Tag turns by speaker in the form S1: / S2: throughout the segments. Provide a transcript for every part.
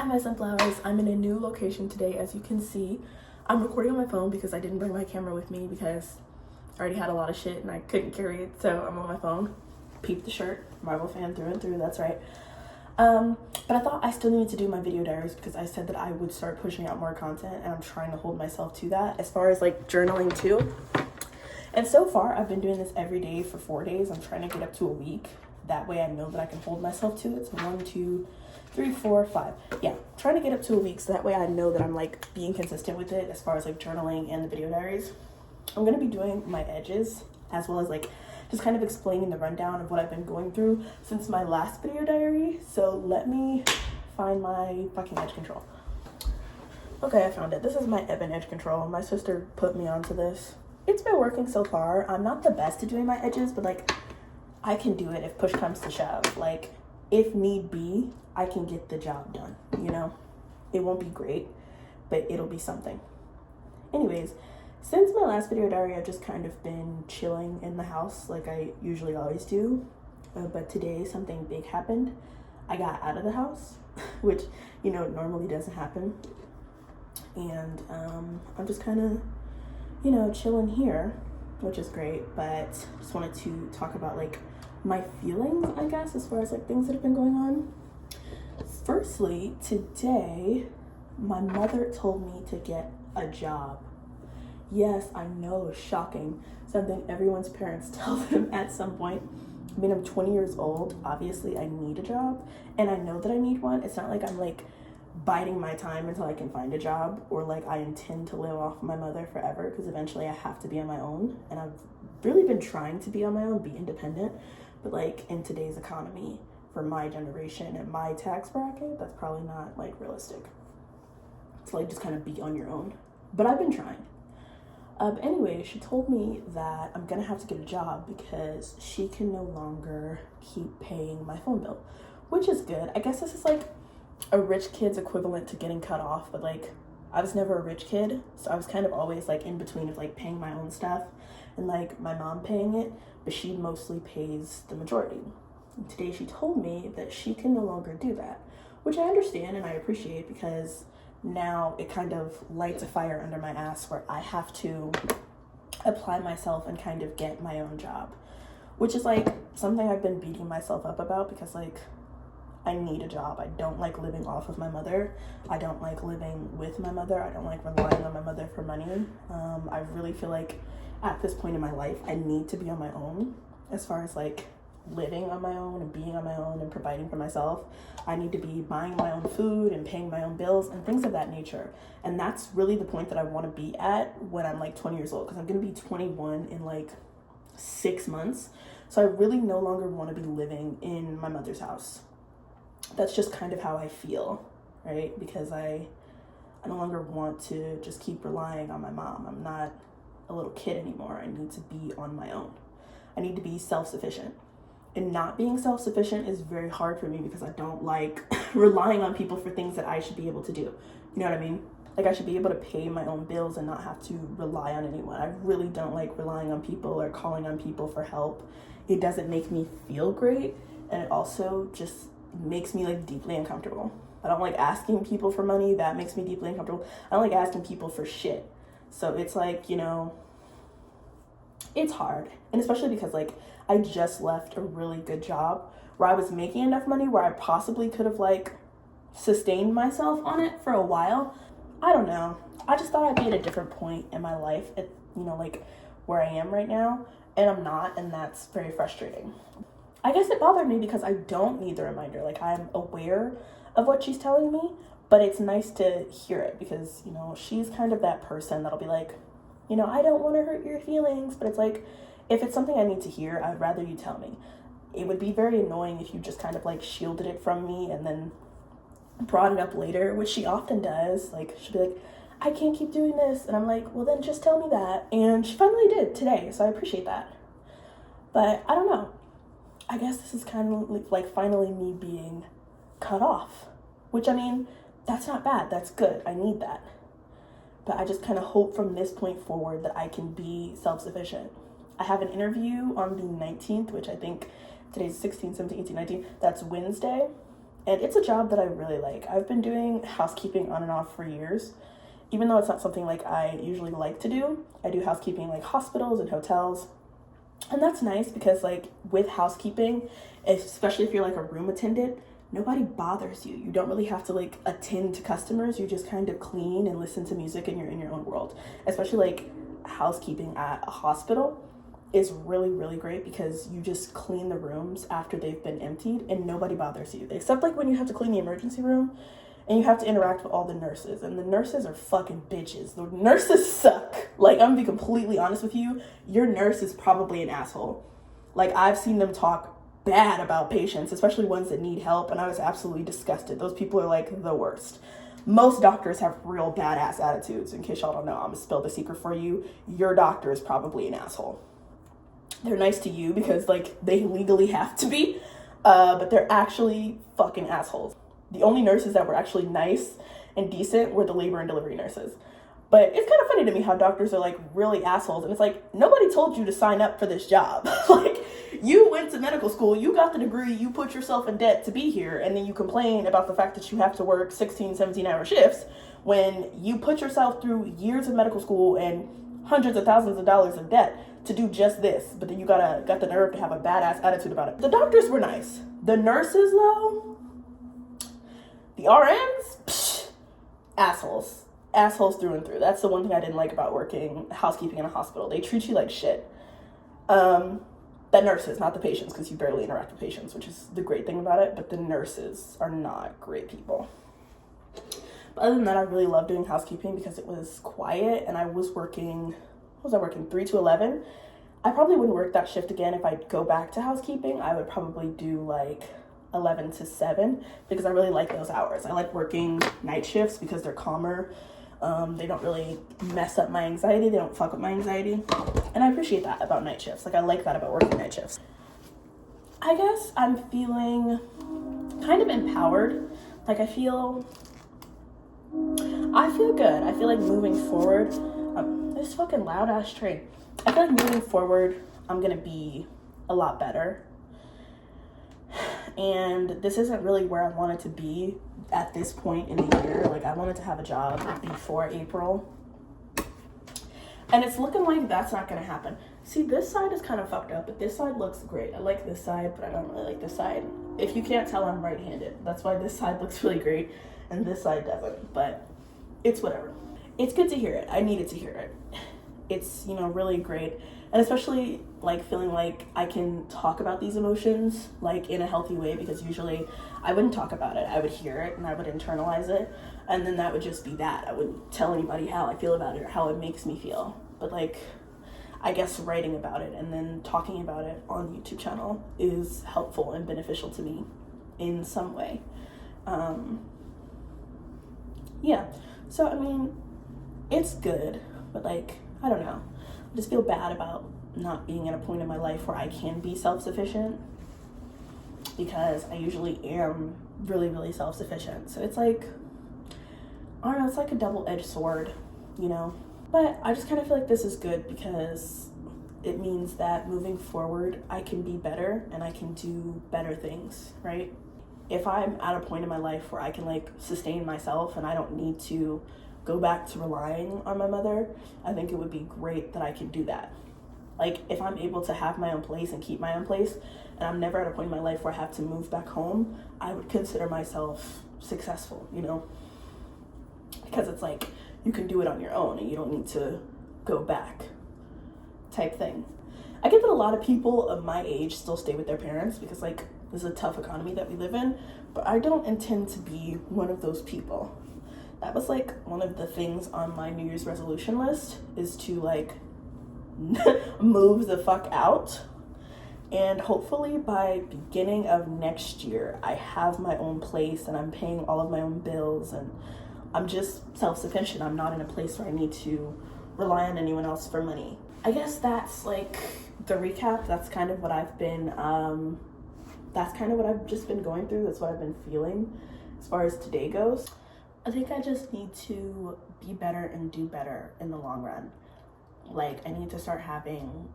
S1: my sunflowers. I'm in a new location today, as you can see. I'm recording on my phone because I didn't bring my camera with me because I already had a lot of shit and I couldn't carry it, so I'm on my phone. Peep the shirt, Marvel fan through and through, that's right. But I thought I still needed to do my video diaries because I said that I would start pushing out more content, and I'm trying to hold myself to that as far as like journaling too. And so far I've been doing this every day for 4 days. I'm trying to get up to a week. That way I know that I can hold myself to it. So 1, 2, 3, 4, 5. Yeah, trying to get up to a week so that way I know that I'm like being consistent with it as far as like journaling and the video diaries. I'm going to be doing my edges as well as like just kind of explaining the rundown of what I've been going through since my last video diary. So let me find my fucking edge control. Okay, I found it. This is my Ebon edge control. My sister put me onto this. It's been working so far. I'm not the best at doing my edges, but like I can do it if push comes to shove. Like if need be, I can get the job done, you know? It won't be great, but it'll be something. Anyways, since my last video diary, I've just kind of been chilling in the house like I usually always do. But today something big happened. I got out of the house, which, you know, normally doesn't happen. And I'm just kind of, you know, chilling here, which is great. But just wanted to talk about like my feelings, I guess, as far as like things that have been going on. Firstly, today, my mother told me to get a job. Yes, I know, shocking. Something everyone's parents tell them at some point. I mean, I'm 20 years old. Obviously, I need a job, and I know that I need one. It's not like I'm like biding my time until I can find a job, or like I intend to live off my mother forever, because eventually I have to be on my own. And I've really been trying to be on my own, be independent, but like in today's economy, for my generation and my tax bracket, that's probably not like realistic. It's like just kind of be on your own. But I've been trying. Anyway, she told me that I'm gonna have to get a job because she can no longer keep paying my phone bill, which is good. I guess this is like a rich kid's equivalent to getting cut off, but like I was never a rich kid, so I was kind of always like in between of like paying my own stuff and like my mom paying it, but she mostly pays the majority. And today she told me that she can no longer do that, which I understand and I appreciate, because now it kind of lights a fire under my ass where I have to apply myself and kind of get my own job, which is like something I've been beating myself up about, because like I need a job. I don't like living off of my mother. I don't like living with my mother. I don't like relying on my mother for money. I really feel like at this point in my life, I need to be on my own as far as like living on my own and being on my own and providing for myself. I need to be buying my own food and paying my own bills and things of that nature. And that's really the point that I want to be at when I'm like 20 years old, because I'm going to be 21 in like 6 months. So I really no longer want to be living in my mother's house. That's just kind of how I feel, right? Because I no longer want to just keep relying on my mom. I'm not a little kid anymore. I need to be on my own. I need to be self-sufficient. And not being self-sufficient is very hard for me because I don't like relying on people for things that I should be able to do. You know what I mean? Like I should be able to pay my own bills and not have to rely on anyone. I really don't like relying on people or calling on people for help. It doesn't make me feel great, and it also just makes me like deeply uncomfortable. I don't like asking people for money. That makes me deeply uncomfortable. I don't like asking people for shit. So it's like, you know, it's hard. And especially because like I just left a really good job where I was making enough money where I possibly could have like sustained myself on it for a while. I don't know. I just thought I'd be at a different point in my life at, you know, like where I am right now, and I'm not, and that's very frustrating. I guess it bothered me because I don't need the reminder. Like I'm aware of what she's telling me, but it's nice to hear it because, you know, she's kind of that person that'll be like, you know, I don't want to hurt your feelings, but it's like, if it's something I need to hear, I'd rather you tell me. It would be very annoying if you just kind of like shielded it from me and then brought it up later, which she often does. Like she'll be like, I can't keep doing this. And I'm like, well then just tell me that. And she finally did today, so I appreciate that. But I don't know. I guess this is kind of like finally me being cut off, which I mean, that's not bad. That's good. I need that. But I just kind of hope from this point forward that I can be self-sufficient. I have an interview on the 19th, which I think today's 16, 17, 18, 19. That's Wednesday. And it's a job that I really like. I've been doing housekeeping on and off for years. Even though it's not something like I usually like to do, I do housekeeping like hospitals and hotels. And that's nice because like with housekeeping, especially if you're like a room attendant, nobody bothers you. You don't really have to like attend to customers. You just kind of clean and listen to music and you're in your own world. Especially like housekeeping at a hospital is really, really great because you just clean the rooms after they've been emptied and nobody bothers you. Except like when you have to clean the emergency room and you have to interact with all the nurses, and the nurses are fucking bitches. The nurses suck. Like, I'm gonna be completely honest with you. Your nurse is probably an asshole. Like, I've seen them talk bad about patients, especially ones that need help, and I was absolutely disgusted. Those people are like the worst. Most doctors have real badass attitudes. In case y'all don't know, I'm gonna spill the secret for you. Your doctor is probably an asshole. They're nice to you because like they legally have to be, but they're actually fucking assholes. The only nurses that were actually nice and decent were the labor and delivery nurses. But it's kind of funny to me how doctors are like really assholes. And it's like, nobody told you to sign up for this job. Like, you went to medical school, you got the degree, you put yourself in debt to be here. And then you complain about the fact that you have to work 16, 17-hour shifts when you put yourself through years of medical school and hundreds of thousands of dollars of debt to do just this. But then you got the nerve to have a badass attitude about it. The doctors were nice. The nurses, though, the RNs, psh, assholes. Assholes through and through. That's the one thing I didn't like about working housekeeping in a hospital. They treat you like shit. The nurses, not the patients, because you barely interact with patients, which is the great thing about it. But the nurses are not great people. But other than that, I really love doing housekeeping because it was quiet and I was working, 3 to 11. I probably wouldn't work that shift again if I'd go back to housekeeping. I would probably do like 11 to 7 because I really like those hours. I like working night shifts because they're calmer. They don't really mess up my anxiety. They don't fuck up my anxiety. And I appreciate that about night shifts. Like, I like that about working night shifts. I guess I'm feeling kind of empowered. Like, I feel good. I feel like moving forward, this fucking loud ass train. I feel like moving forward, I'm gonna be a lot better. And this isn't really where I wanted to be at this point in the year. Like, I wanted to have a job before April. And it's looking like that's not going to happen. See, this side is kind of fucked up, but this side looks great. I like this side, but I don't really like this side. If you can't tell, I'm right-handed. That's why this side looks really great, and this side doesn't. But it's whatever. It's good to hear it. I needed to hear it. It's, really great. And especially, like, feeling like I can talk about these emotions, like, in a healthy way, because usually I wouldn't talk about it. I would hear it, and I would internalize it, and then that would just be that. I wouldn't tell anybody how I feel about it or how it makes me feel. But, like, I guess writing about it and then talking about it on the YouTube channel is helpful and beneficial to me in some way. Yeah. So, I mean, it's good, but, like, I don't know. I just feel bad about not being at a point in my life where I can be self-sufficient, because I usually am really, really self-sufficient. So it's like, I don't know, it's like a double-edged sword, But I just kind of feel like this is good because it means that moving forward, I can be better and I can do better things, right? If I'm at a point in my life where I can, like, sustain myself and I don't need to go back to relying on my mother, I think it would be great that I could do that. Like, if I'm able to have my own place and keep my own place, and I'm never at a point in my life where I have to move back home, I would consider myself successful, Because it's like, you can do it on your own and you don't need to go back type thing. I get that a lot of people of my age still stay with their parents because, like, this is a tough economy that we live in, but I don't intend to be one of those people. That was, like, one of the things on my New Year's resolution list, is to, like, move the fuck out. And hopefully by beginning of next year, I have my own place and I'm paying all of my own bills and I'm just self-sufficient. I'm not in a place where I need to rely on anyone else for money. I guess that's, like, the recap. That's kind of what I've just been going through. That's what I've been feeling as far as today goes. I think I just need to be better and do better in the long run. Like, I need to start having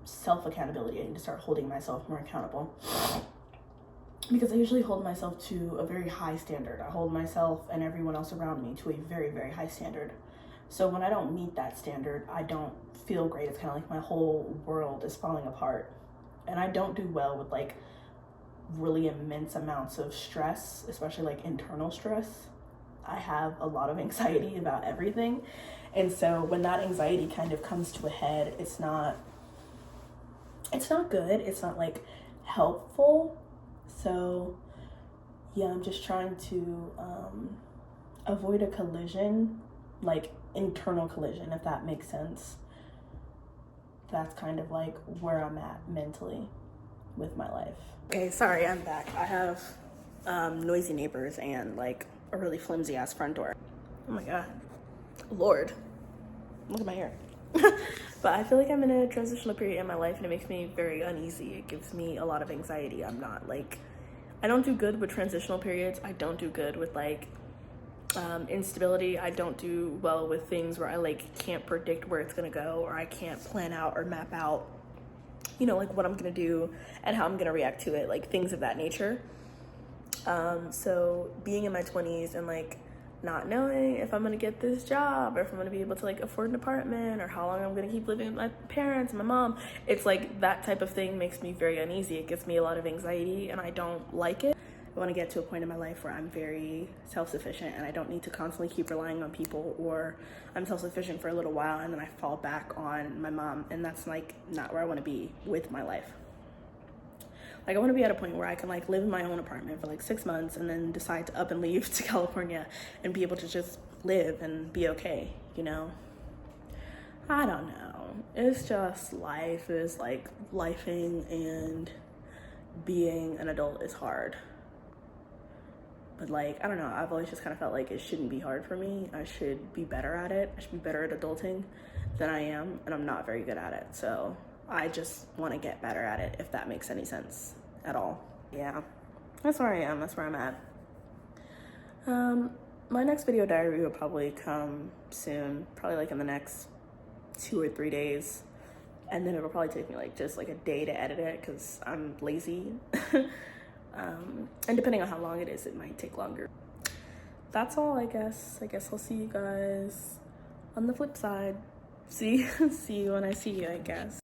S1: self-accountability. I need to start holding myself more accountable. because I usually hold myself to a very high standard. I hold myself and everyone else around me to a very, very high standard. So when I don't meet that standard, I don't feel great. It's kind of like my whole world is falling apart. And I don't do well with like really immense amounts of stress, especially like internal stress. I have a lot of anxiety about everything. And so when that anxiety kind of comes to a head, it's not good. It's not like helpful. So yeah, I'm just trying to avoid a collision, like internal collision, if that makes sense. That's kind of like where I'm at mentally with my life. Okay, sorry, I'm back. I have noisy neighbors and like a really flimsy ass front door. Oh my God, Lord, look at my hair. But I feel like I'm in a transitional period in my life and it makes me very uneasy. It gives me a lot of anxiety. I don't do good with transitional periods. I don't do good with like instability. I don't do well with things where I like can't predict where it's gonna go, or I can't plan out or map out, you know, like what I'm gonna do and how I'm gonna react to it, like things of that nature. So being in my 20s and like not knowing if I'm gonna get this job or if I'm gonna be able to like afford an apartment or how long I'm gonna keep living with my parents and my mom, it's like that type of thing makes me very uneasy. It gives me a lot of anxiety and I don't like it. I want to get to a point in my life where I'm very self-sufficient and I don't need to constantly keep relying on people, or I'm self-sufficient for a little while and then I fall back on my mom, and that's like not where I want to be with my life. Like I want to be at a point where I can like live in my own apartment for like 6 months and then decide to up and leave to California and be able to just live and be okay, you know? I don't know. It's just life is like lifing, and being an adult is hard. But like, I don't know, I've always just kind of felt like it shouldn't be hard for me. I should be better at it. I should be better at adulting than I am, and I'm not very good at it. So I just want to get better at it, if that makes any sense at all. Yeah, that's where I am. That's where I'm at. My next video diary will probably come soon, probably like in the next 2 or 3 days. And then it'll probably take me like just like a day to edit it because I'm lazy. And depending on how long it is, it might take longer. That's all, I guess. I'll see you guys on the flip side. See you when I see you, I guess.